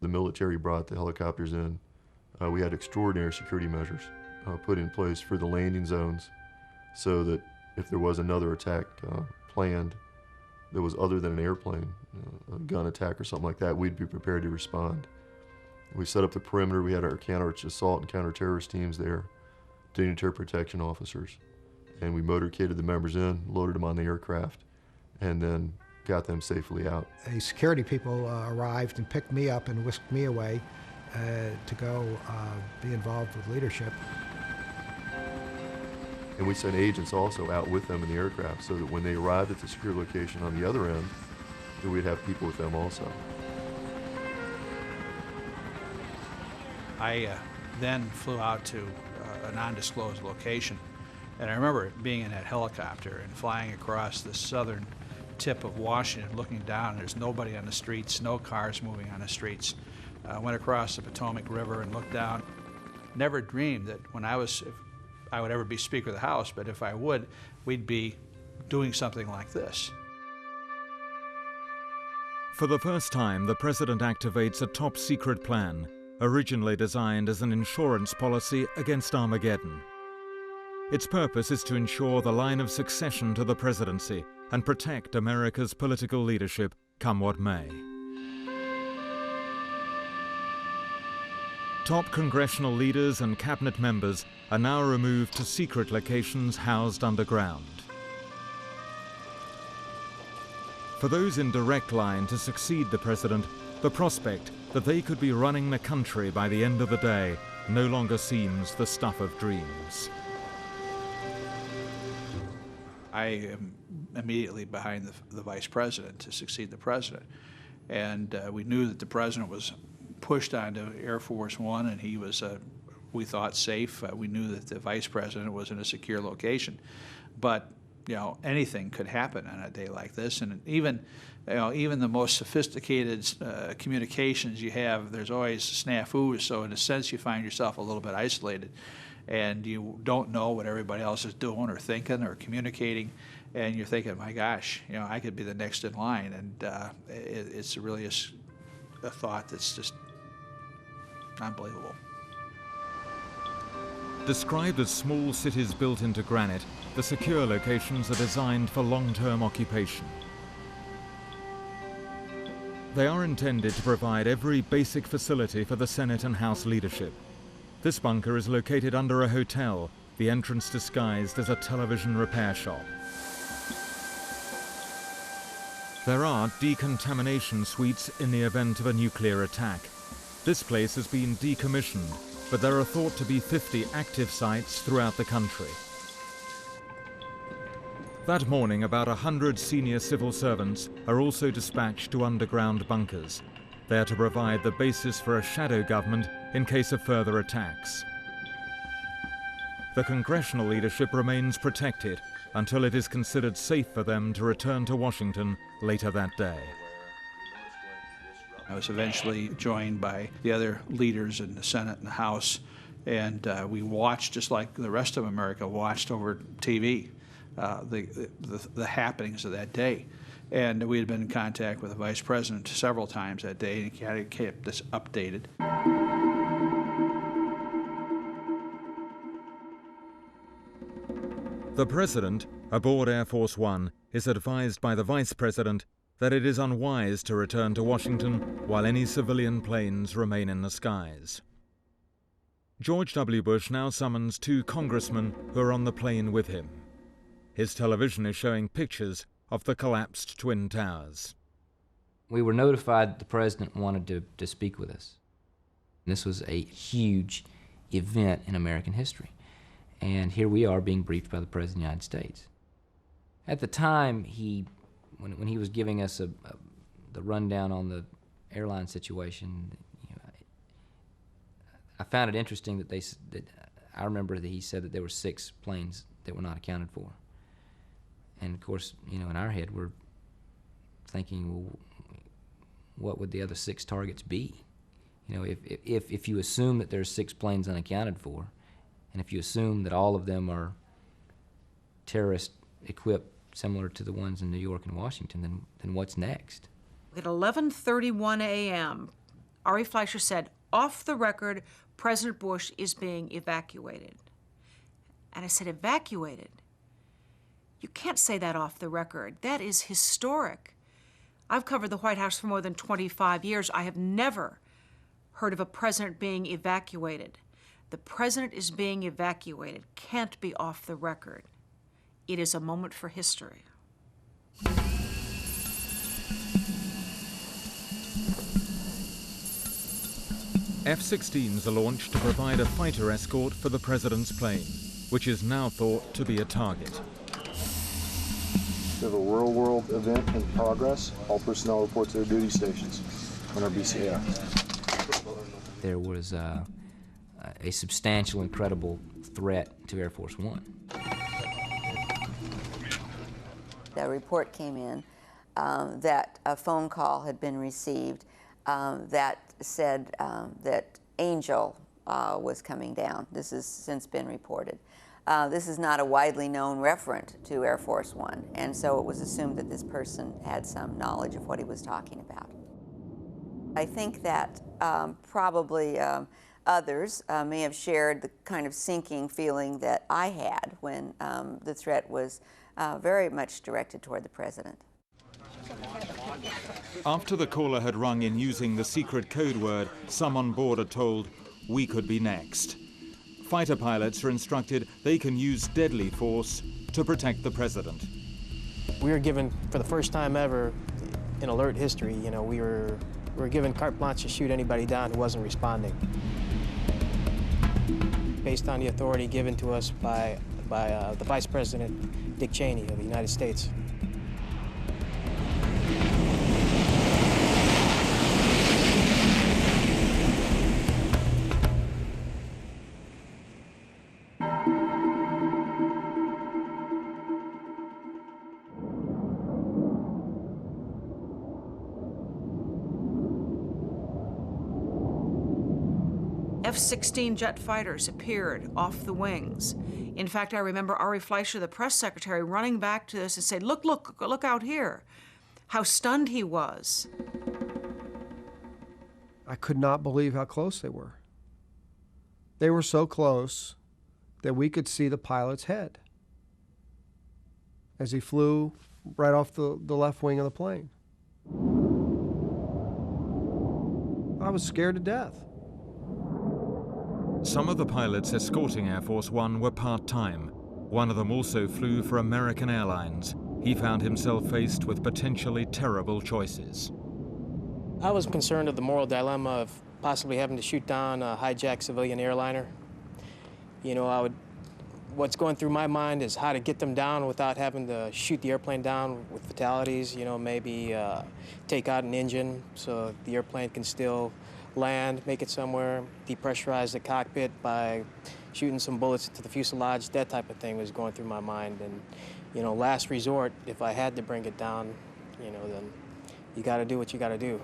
The military brought the helicopters in. We had extraordinary security measures put in place for the landing zones so that if there was another attack planned that was other than an airplane, a gun attack or something like that, we'd be prepared to respond. We set up the perimeter. We had our counter-assault and counter-terrorist teams there, dignitary protection officers, and we motorcaded the members in, loaded them on the aircraft, and then got them safely out. The security people arrived and picked me up and whisked me away to go be involved with leadership. And we sent agents also out with them in the aircraft so that when they arrived at the secure location on the other end, that we'd have people with them also. I then flew out to a non-disclosed location, and I remember being in that helicopter and flying across the southern tip of Washington, looking down. There's nobody on the streets, no cars moving on the streets. Went across the Potomac River and looked down. Never dreamed that when I would ever be Speaker of the House, but if I would, we'd be doing something like this. For the first time, the President activates a top-secret plan, originally designed as an insurance policy against Armageddon. Its purpose is to ensure the line of succession to the presidency and protect America's political leadership, come what may. Top congressional leaders and cabinet members are now removed to secret locations housed underground. For those in direct line to succeed the president, the prospect that they could be running the country by the end of the day no longer seems the stuff of dreams. I am immediately behind the vice president to succeed the president. And we knew that the president was pushed onto Air Force One, and he was, we thought, safe. We knew that the vice president was in a secure location. But, you know, anything could happen on a day like this. And even, you know, even the most sophisticated communications you have, there's always snafus. So in a sense, you find yourself a little bit isolated. And you don't know what everybody else is doing or thinking or communicating, and you're thinking, my gosh, you know, I could be the next in line, and it's really a thought that's just unbelievable. Described as small cities built into granite, the secure locations are designed for long-term occupation. They are intended to provide every basic facility for the Senate and House leadership. This bunker is located under a hotel, the entrance disguised as a television repair shop. There are decontamination suites in the event of a nuclear attack. This place has been decommissioned, but there are thought to be 50 active sites throughout the country. That morning, about 100 senior civil servants are also dispatched to underground bunkers. They are to provide the basis for a shadow government in case of further attacks. The congressional leadership remains protected until it is considered safe for them to return to Washington later that day. I was eventually joined by the other leaders in the Senate and the House, and we watched, just like the rest of America watched over TV, the happenings of that day. And we had been in contact with the vice president several times that day, and he kept us updated. The president, aboard Air Force One, is advised by the vice president that it is unwise to return to Washington while any civilian planes remain in the skies. George W. Bush now summons 2 congressmen who are on the plane with him. His television is showing pictures of the collapsed Twin Towers. We were notified the president wanted to speak with us. This was a huge event in American history. And here we are being briefed by the President of the United States. At the time, when he was giving us the rundown on the airline situation, you know, I found it interesting that I remember that he said that there were 6 planes that were not accounted for. And of course, you know, in our head, we're thinking, well, what would the other 6 targets be? You know, if you assume that there's 6 planes unaccounted for, and if you assume that all of them are terrorist-equipped, similar to the ones in New York and Washington, then what's next? At 11:31 a.m., Ari Fleischer said, off the record, President Bush is being evacuated. And I said, evacuated? You can't say that off the record. That is historic. I've covered the White House for more than 25 years. I have never heard of a president being evacuated. The president is being evacuated. Can't be off the record. It is a moment for history. F-16s are launched to provide a fighter escort for the president's plane, which is now thought to be a target. We have a real-world event in progress. All personnel report to their duty stations on our BCAF. There was a substantial, incredible threat to Air Force One. A report came in that a phone call had been received that said that Angel was coming down. This has since been reported. This is not a widely known referent to Air Force One, and so it was assumed that this person had some knowledge of what he was talking about. I think that probably others may have shared the kind of sinking feeling that I had when the threat was very much directed toward the president. After the caller had rung in using the secret code word, some on board are told, "We could be next." Fighter pilots are instructed they can use deadly force to protect the president. We were given, for the first time ever in alert history, we were given carte blanche to shoot anybody down who wasn't responding. Based on the authority given to us by the Vice President, Dick Cheney of the United States. F-16 jet fighters appeared off the wings. In fact, I remember Ari Fleischer, the press secretary, running back to this and saying, look out here. How stunned he was. I could not believe how close they were. They were so close that we could see the pilot's head as he flew right off the left wing of the plane. I was scared to death. Some of the pilots escorting Air Force One were part-time. One of them also flew for American Airlines. He found himself faced with potentially terrible choices. I was concerned of the moral dilemma of possibly having to shoot down a hijacked civilian airliner. What's going through my mind is how to get them down without having to shoot the airplane down with fatalities, maybe take out an engine so the airplane can still land, make it somewhere, depressurize the cockpit by shooting some bullets into the fuselage. That type of thing was going through my mind. And, last resort, if I had to bring it down, then you got to do what you got to do.